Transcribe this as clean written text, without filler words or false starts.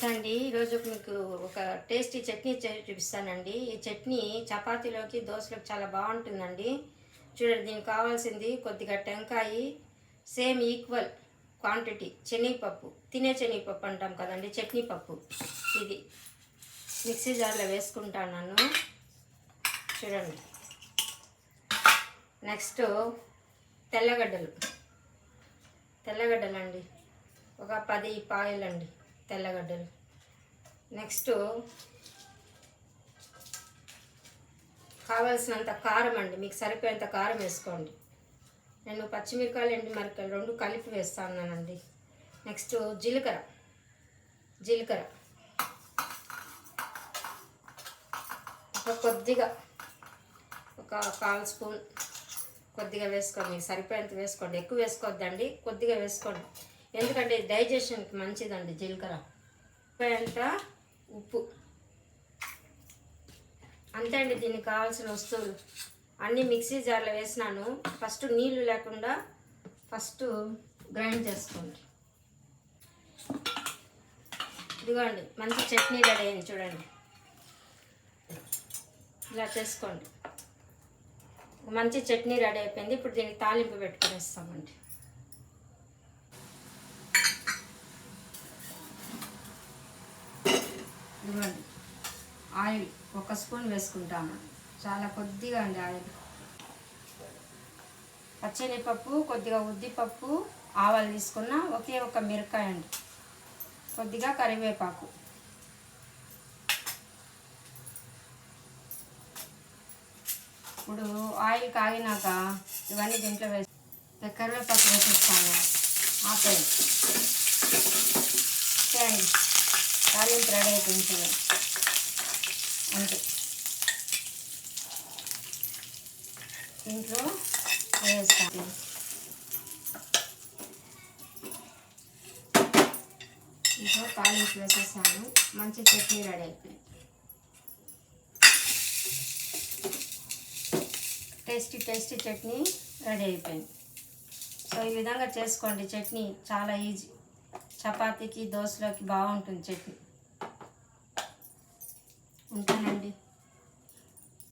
నమస్తే అండి. ఈరోజు మీకు ఒక టేస్టీ చట్నీ చూపిస్తానండి. ఈ చట్నీ చపాతీలోకి దోశలోకి చాలా బాగుంటుందండి. చూడండి, దీనికి కావాల్సింది కొద్దిగా టెంకాయ, సేమ్ ఈక్వల్ క్వాంటిటీ శనగపప్పు, తినే శనగపప్పు అంటాం కదండి, చట్నీ పప్పు. ఇది మిక్సీ జార్లో వేసుకుంటాను. చూడండి, నెక్స్ట్ తెల్లగడ్డలు అండి, ఒక 10 పాయలండి తెల్లగడ్డలు. నెక్స్ట్ కావాల్సినంత కారం అండి, మీకు సరిపోయేంత కారం వేసుకోండి. నేను పచ్చిమిరకాయలు, ఎండుమిరకాయలు 2 కలిపి వేస్తానండి. నెక్స్ట్ జీలకర్ర కొద్దిగా ఒక 1/4 స్పూన్ కొద్దిగా వేసుకోండి, మీకు సరిపోయేంత వేసుకోండి. ఎక్కువ వేసుకోవద్దండి, కొద్దిగా వేసుకోండి, ఎందుకంటే డైజెషన్కి మంచిదండి జీలకర్ర. సరిపోయేంత ఉప్పు, అంతే అండి. దీనికి కావాల్సిన వస్తువులు అన్నీ మిక్సీ జార్లో వేసినాను. ఫస్ట్ నీళ్ళు లేకుండా గ్రైండ్ చేసుకోండి. ఇదిగోండి, మంచి చట్నీ రెడీ అయింది. చూడండి, ఇలా చేసుకోండి. మంచి చట్నీ రెడీ అయిపోయింది. ఇప్పుడు దీనికి తాలింపు పెట్టుకునేస్తామండి. ఇదిగోండి, ఆయిల్ 1 స్పూన్ వేసుకుంటాము, చాలా కొద్దిగా అండి ఆయిల్. పచ్చెనగపప్పు, కొద్దిగా ఉద్దిపప్పు, ఆవాలు తీసుకున్న, ఒకే ఒక మిరపకాయ అండి, కొద్దిగా కరివేపాకు. ఇప్పుడు ఆయిల్ కాగినాక ఇవన్నీ దీంట్లో కరివేపాకు వేసేస్తాను. ఆపేయండి, అండి. తాలింపు రెడీ అయిపోయింది అంతే. దీంట్లో వేస్తాను. ఇంట్లో తాలింపు వేసేసాను. మంచి చట్నీ రెడీ అయిపోయింది. టేస్టీ చట్నీ రెడీ అయిపోయింది. సో ఈ విధంగా చేసుకోండి. చట్నీ చాలా ఈజీ, చపాతీకి దోశలోకి బాగుంటుంది చట్నీ. ఉంటానండి.